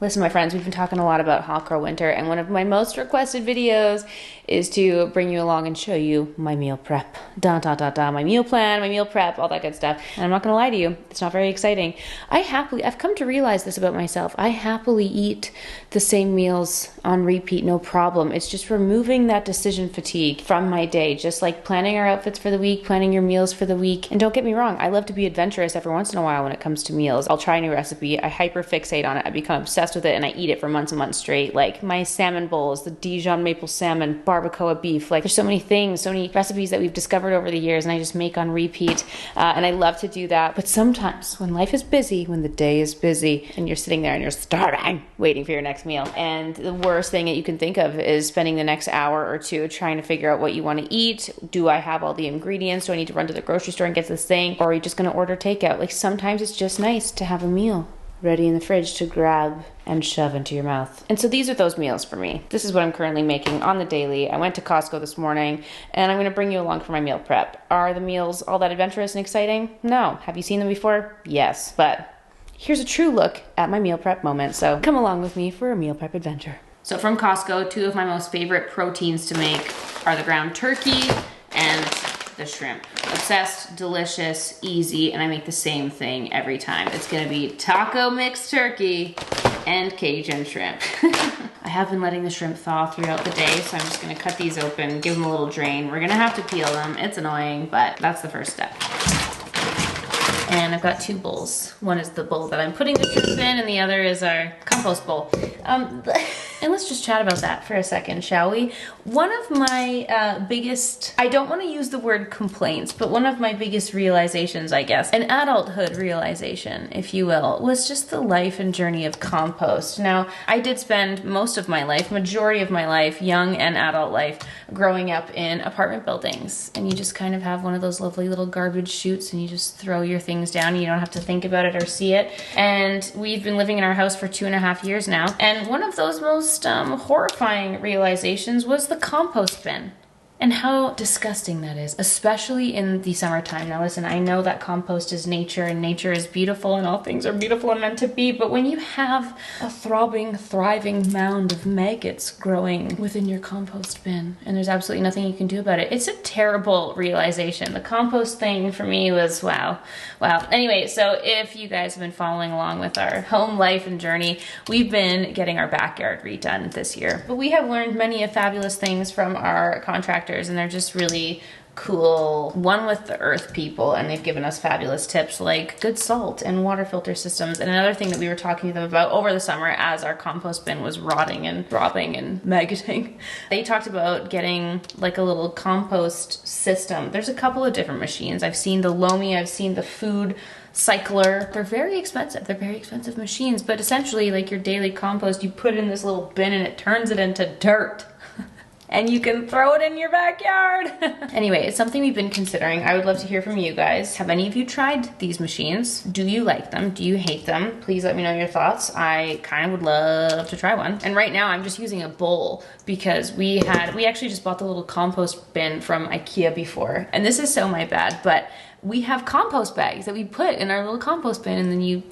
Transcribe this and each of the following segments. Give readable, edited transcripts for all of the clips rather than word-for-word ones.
Listen, my friends, we've been talking a lot about hot girl winter, and one of my most requested videos is to bring you along and show you my meal prep. My meal plan, my meal prep, all that good stuff. And I'm not gonna lie to you, it's not very exciting. I've come to realize this about myself. I happily eat the same meals on repeat, no problem. It's just removing that decision fatigue from my day, just like planning our outfits for the week, planning your meals for the week. And don't get me wrong, I love to be adventurous every once in a while when it comes to meals. I'll try a new recipe, I hyper fixate on it, I become obsessed with it, and I eat it for months and months straight. Like my salmon bowls, the Dejan maple salmon, barbacoa beef. Like there's so many things, so many recipes that we've discovered over the years, and I just make on repeat. And I love to do that. But sometimes when life is busy, when the day is busy, and you're sitting there and you're starving, waiting for your next meal, and the worst thing that you can think of is spending the next hour or two trying to figure out what you want to eat. Do I have all the ingredients? Do I need to run to the grocery store and get this thing? Or are you just going to order takeout? Like sometimes it's just nice to have a meal ready in the fridge to grab and shove into your mouth. And so these are those meals for me. This is what I'm currently making on the daily. I went to Costco this morning, and I'm gonna bring you along for my meal prep. Are the meals all that adventurous and exciting? No. Have you seen them before? Yes. But here's a true look at my meal prep moment. So come along with me for a meal prep adventure. So from Costco, two of my most favorite proteins to make are the ground turkey and the shrimp. Obsessed, delicious, easy, and I make the same thing every time. It's gonna be taco mixed turkey and Cajun shrimp. I have been letting the shrimp thaw throughout the day, so I'm just gonna cut these open, give them a little drain. We're gonna have to peel them. It's annoying, but that's the first step. And I've got two bowls. One is the bowl that I'm putting the shrimp in, and the other is our compost bowl. And let's just chat about that for a second, shall we? One of my biggest, I don't want to use the word complaints, but one of my biggest realizations, I guess, an adulthood realization, if you will, was just the life and journey of compost. Now, I did spend most of my life, majority of my life, young and adult life, growing up in apartment buildings. And you just kind of have one of those lovely little garbage chutes, and you just throw your things down. You don't have to think about it or see it. And we've been living in our house for 2.5 years now. And one of those most horrifying realizations was the compost bin and how disgusting that is, especially in the summertime. Now listen, I know that compost is nature, and nature is beautiful, and all things are beautiful and meant to be, but when you have a throbbing, thriving mound of maggots growing within your compost bin, and there's absolutely nothing you can do about it, it's a terrible realization. The compost thing for me was wow. Anyway, so if you guys have been following along with our home life and journey, we've been getting our backyard redone this year. But we have learned many fabulous things from our contractor, and they're just really cool. One with the earth people, and they've given us fabulous tips like good salt and water filter systems. And another thing that we were talking to them about over the summer as our compost bin was rotting and throbbing and maggoting, they talked about getting like a little compost system. There's a couple of different machines. I've seen the Lomi, I've seen the food cycler. They're very expensive. They're very expensive machines, but essentially like your daily compost, you put it in this little bin and it turns it into dirt. And you can throw it in your backyard. Anyway, it's something we've been considering. I would love to hear from you guys. Have any of you tried these machines? Do you like them? Do you hate them? Please let me know your thoughts. I kind of would love to try one. And right now I'm just using a bowl because we actually just bought the little compost bin from IKEA before. And this is so my bad, but we have compost bags that we put in our little compost bin, and then you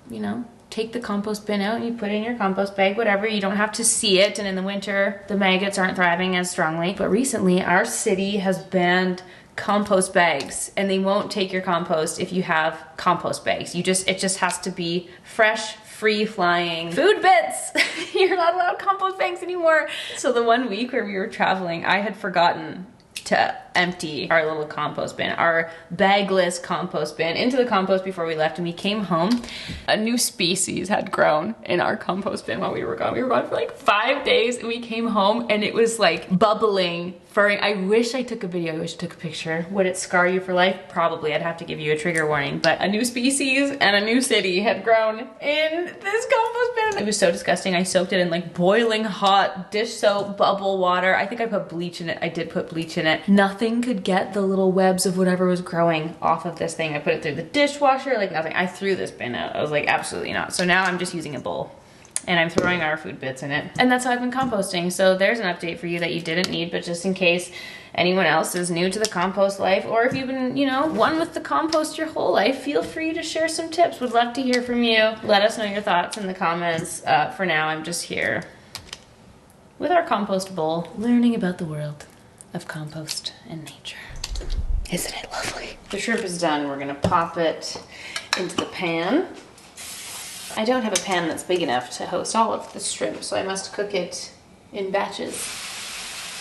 know, take the compost bin out and you put it in your compost bag, whatever. You don't have to see it, and in the winter, the maggots aren't thriving as strongly. But recently, our city has banned compost bags, and they won't take your compost if you have compost bags. It just has to be fresh, free-flying food bits. You're not allowed compost bags anymore. So the one week where we were traveling, I had forgotten to empty our little compost bin, our bagless compost bin, into the compost before we left, and we came home. A new species had grown in our compost bin while we were gone. We were gone for like 5 days, and we came home and it was like bubbling, furry. I wish I took a video, I wish I took a picture. Would it scar you for life? Probably. I'd have to give you a trigger warning, but a new species and a new city had grown in this compost bin. It was so disgusting. I soaked it in like boiling hot dish soap, bubble water. I think I put bleach in it. I did put bleach in it. Nothing could get the little webs of whatever was growing off of this thing. I put it through the dishwasher, like nothing. I threw this bin out. I was like, absolutely not. So now I'm just using a bowl. and I'm throwing our food bits in it. And that's how I've been composting. So there's an update for you that you didn't need, but just in case anyone else is new to the compost life, or if you've been, you know, one with the compost your whole life, feel free to share some tips. Would love to hear from you. Let us know your thoughts in the comments. For now, I'm just here with our compost bowl, learning about the world of compost and nature. Isn't it lovely? The shrimp is done. We're gonna pop it into the pan. I don't have a pan that's big enough to host all of the shrimp, so I must cook it in batches.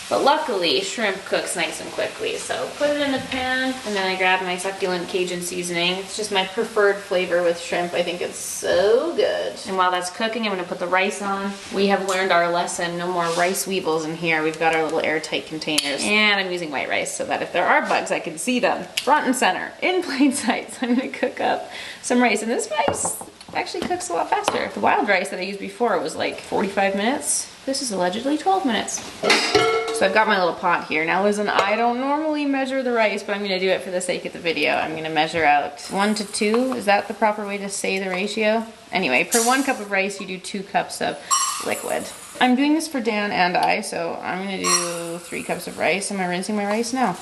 But luckily, shrimp cooks nice and quickly, so put it in the pan, and then I grab my succulent Cajun seasoning. It's just my preferred flavor with shrimp. I think it's so good. And while that's cooking, I'm gonna put the rice on. We have learned our lesson, no more rice weevils in here. We've got our little airtight containers. And I'm using white rice so that if there are bugs, I can see them front and center, in plain sight. So I'm gonna cook up some rice, and this rice actually cooks a lot faster. The wild rice that I used before was like 45 minutes. This is allegedly 12 minutes. So I've got my little pot here. Now listen, I don't normally measure the rice, but I'm gonna do it for the sake of the video. I'm gonna measure out 1 to 2. Is that the proper way to say the ratio? Anyway, per 1 cup of rice, you do 2 cups of liquid. I'm doing this for Dan and I, so I'm gonna do 3 cups of rice. Am I rinsing my rice? No.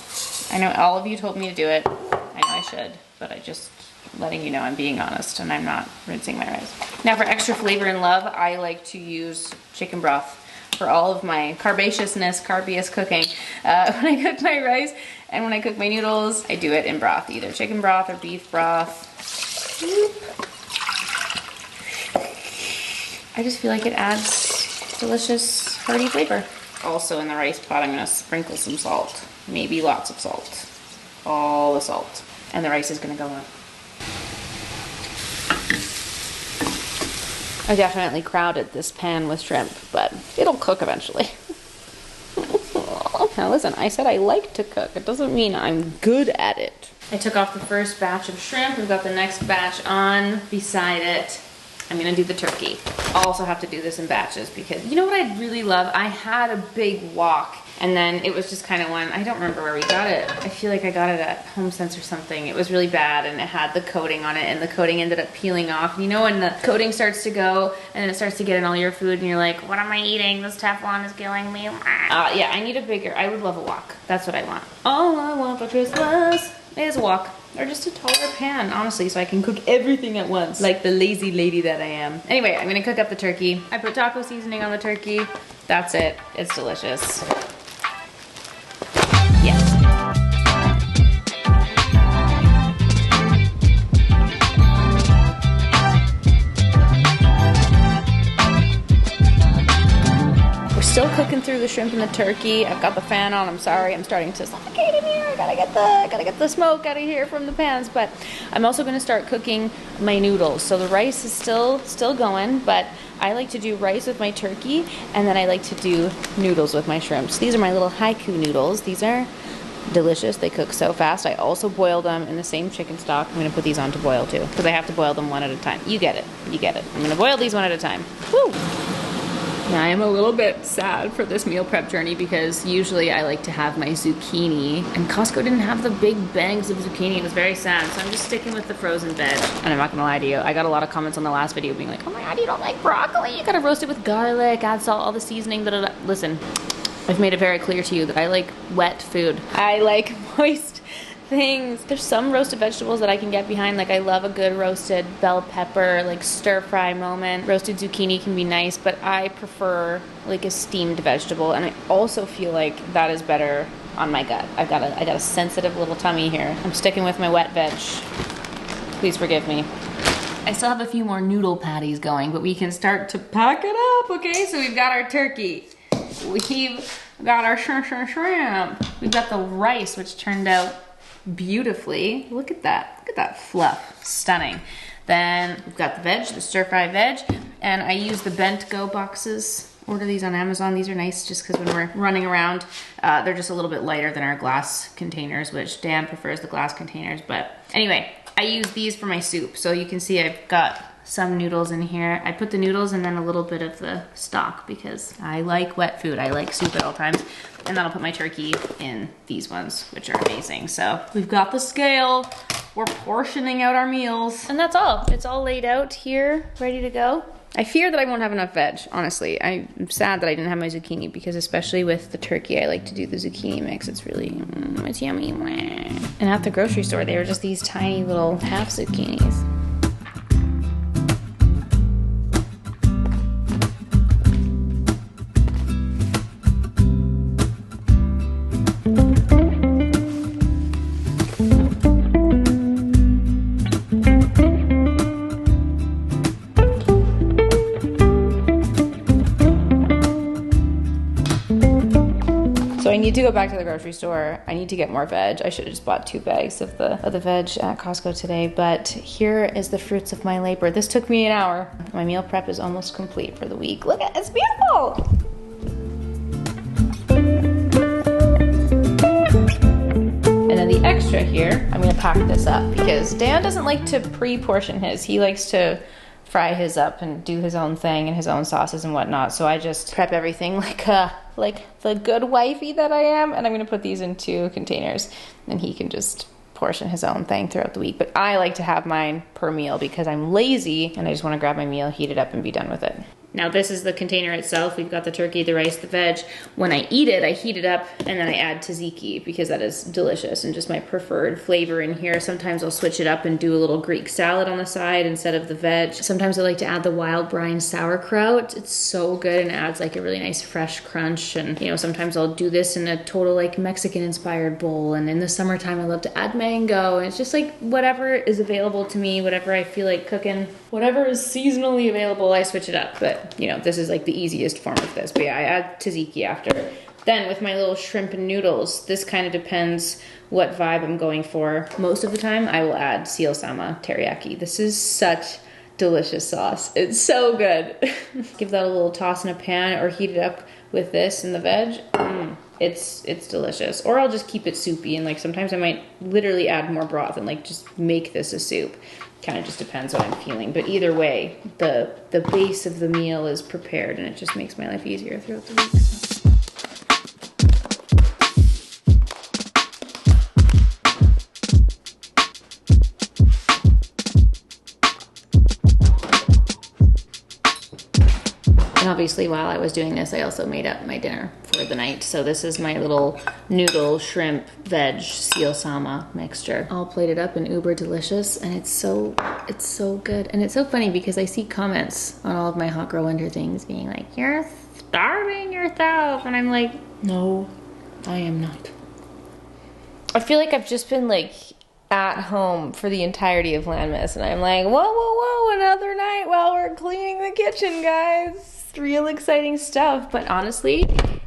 I know all of you told me to do it. I know I should, but I just letting you know I'm being honest and I'm not rinsing my rice. Now for extra flavor and love, I like to use chicken broth for all of my carbaciousness, carbious cooking. When I cook my rice and when I cook my noodles, I do it in broth, either chicken broth or beef broth. I just feel like it adds delicious, hearty flavor. Also in the rice pot, I'm gonna sprinkle some salt, maybe lots of salt, all the salt. And the rice is gonna go on. I definitely crowded this pan with shrimp, but it'll cook eventually. Now listen, I said I like to cook. It doesn't mean I'm good at it. I took off the first batch of shrimp. We've got the next batch on beside it. I'm gonna do the turkey. I'll also have to do this in batches because you know what I really love? I had a big wok and then it was just kind of one, I don't remember where we got it. I feel like I got it at HomeSense or something. It was really bad and it had the coating on it and the coating ended up peeling off. And you know when the coating starts to go and then it starts to get in all your food and you're like, what am I eating? This Teflon is killing me. Yeah, I need a bigger, I would love a wok. That's what I want. All I want for Christmas is a wok. Or just a taller pan, honestly, so I can cook everything at once, like the lazy lady that I am. Anyway, I'm gonna cook up the turkey. I put taco seasoning on the turkey. That's it. It's delicious. Yes. We're still cooking through the shrimp and the turkey. I've got the fan on. I'm sorry, I'm starting to suffocate in here. I gotta get the smoke out of here from the pans. But I'm also gonna start cooking my noodles. So the rice is still going, but I like to do rice with my turkey, and then I like to do noodles with my shrimps. These are my little haiku noodles. These are delicious. They cook so fast. I also boil them in the same chicken stock. I'm gonna put these on to boil too, because I have to boil them one at a time. You get it. You get it. I'm gonna boil these one at a time. Woo! Now I am a little bit sad for this meal prep journey because usually I like to have my zucchini and Costco didn't have the big bags of zucchini. It was very sad. So I'm just sticking with the frozen veg. And I'm not gonna lie to you, I got a lot of comments on the last video being like, oh my God, you don't like broccoli? You gotta roast it with garlic, add salt, all the seasoning, da da da. Listen, I've made it very clear to you that I like wet food. I like moist things. There's some roasted vegetables that I can get behind. Like I love a good roasted bell pepper, like stir fry moment. Roasted zucchini can be nice, but I prefer like a steamed vegetable. And I also feel like that is better on my gut. I got a sensitive little tummy here. I'm sticking with my wet veg. Please forgive me. I still have a few more noodle patties going, but we can start to pack it up, okay? So we've got our turkey. We've got our shrimp. We've got the rice, which turned out beautifully. Look at that fluff, stunning. Then we've got the veg, the stir fry veg, and I use the bent go boxes. Order these on Amazon. These are nice just because when we're running around, they're just a little bit lighter than our glass containers, which Dan prefers the glass containers. But anyway, I use these for my soup. So you can see I've got some noodles in here. I put the noodles and then a little bit of the stock because I like wet food. I like soup at all times. And then I'll put my turkey in these ones, which are amazing. So we've got the scale. we're portioning out our meals. And that's all. It's all laid out here, ready to go. I fear that I won't have enough veg, honestly. I'm sad that I didn't have my zucchini because especially with the turkey, I like to do the zucchini mix. It's really, it's yummy. And at the grocery store, they were just these tiny little half zucchinis. So I need to go back to the grocery store. I need to get more veg. I should have just bought 2 bags of the veg at Costco today, but here is the fruits of my labor. This took me an hour. My meal prep is almost complete for the week. Look at it, it's beautiful. And then the extra here, I'm gonna pack this up because Dan doesn't like to pre-portion his. He likes to fry his up and do his own thing and his own sauces and whatnot. So I just prep everything like the good wifey that I am, and I'm gonna put these in 2 containers and he can just portion his own thing throughout the week. But I like to have mine per meal because I'm lazy and I just wanna grab my meal, heat it up, and be done with it. Now this is the container itself. We've got the turkey, the rice, the veg. When I eat it, I heat it up and then I add tzatziki because that is delicious and just my preferred flavor in here. Sometimes I'll switch it up and do a little Greek salad on the side instead of the veg. Sometimes I like to add the wild brine sauerkraut. It's so good and adds like a really nice fresh crunch. And you know, sometimes I'll do this in a total like Mexican inspired bowl. And in the summertime, I love to add mango. And it's just like whatever is available to me, whatever I feel like cooking, whatever is seasonally available, I switch it up. But you know, this is like the easiest form of this. But yeah, I add tzatziki after. Then with my little shrimp and noodles, this kind of depends what vibe I'm going for. Most of the time, I will add seal sama teriyaki. This is such delicious sauce. It's so good. Give that a little toss in a pan or heat it up with this and the veg. It's delicious. Or I'll just keep it soupy, and like sometimes I might literally add more broth and like just make this a soup. Kind of just depends what I'm feeling. But either way, the base of the meal is prepared and it just makes my life easier throughout the week. And obviously while I was doing this, I also made up my dinner for the night. So this is my little noodle, shrimp, veg, seal sama mixture. All plated up and uber delicious, and it's so good. And it's so funny because I see comments on all of my hot girl winter things being like, you're starving yourself. And I'm like, no, I am not. I feel like I've just been like at home for the entirety of Landmas, and I'm like, whoa, another night while we're cleaning the kitchen, guys. Real exciting stuff. But honestly,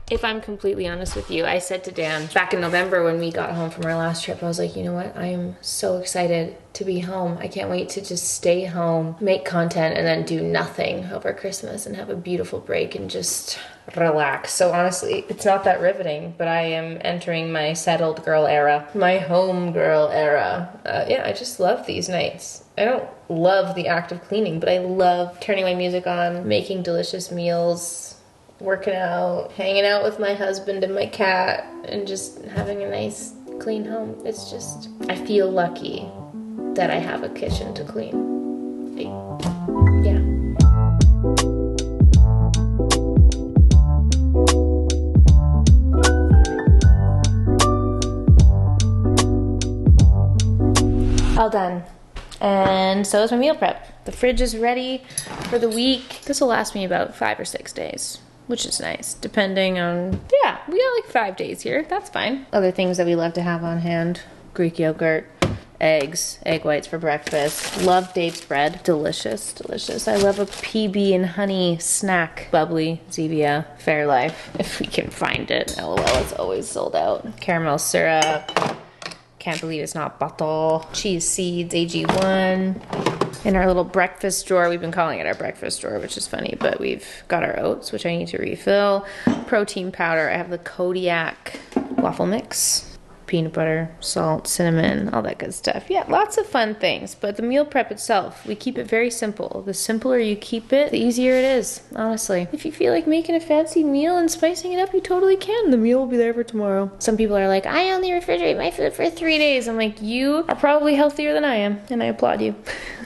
if I'm completely honest with you, I said to Dan back in November when we got home from our last trip, I was like, you know what? I am so excited to be home. I can't wait to just stay home, make content, and then do nothing over Christmas and have a beautiful break and just relax. So honestly, it's not that riveting, but I am entering my settled girl era, my home girl era. Yeah, I just love these nights. I don't love the act of cleaning, but I love turning my music on, making delicious meals, working out, hanging out with my husband and my cat, and just having a nice clean home. It's just, I feel lucky that I have a kitchen to clean. Yeah. All done. And so is my meal prep. The fridge is ready for the week. This will last me about 5 or 6 days, which is nice, depending on, yeah, we got like 5 days here. That's fine. Other things that we love to have on hand: Greek yogurt, eggs, egg whites for breakfast. Love Dave's bread. Delicious, delicious. I love a PB and honey snack. Bubbly, Zevia, Fairlife, if we can find it. LOL, it's always sold out. Caramel syrup. Can't believe it's not bottle. Cheese seeds, AG1. In our little breakfast drawer, we've been calling it our breakfast drawer, which is funny, but we've got our oats, which I need to refill. Protein powder, I have the Kodiak waffle mix. peanut butter, salt, cinnamon, all that good stuff. Yeah, lots of fun things. But the meal prep itself, we keep it very simple. The simpler you keep it, the easier it is, honestly. If you feel like making a fancy meal and spicing it up, you totally can. The meal will be there for tomorrow. Some people are like, I only refrigerate my food for 3 days. I'm like, you are probably healthier than I am, and I applaud you.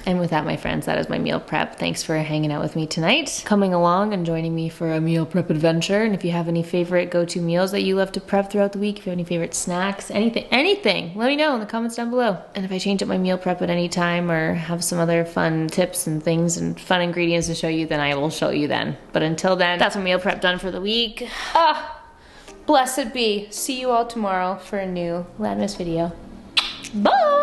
And with that, my friends, that is my meal prep. Thanks for hanging out with me tonight, coming along and joining me for a meal prep adventure. And if you have any favorite go-to meals that you love to prep throughout the week, if you have any favorite snacks, anything, let me know in the comments down below. And if I change up my meal prep at any time or have some other fun tips and things and fun ingredients to show you, then I will show you then. But until then, that's my meal prep done for the week. Blessed be. See you all tomorrow for a new Landmas video. Bye!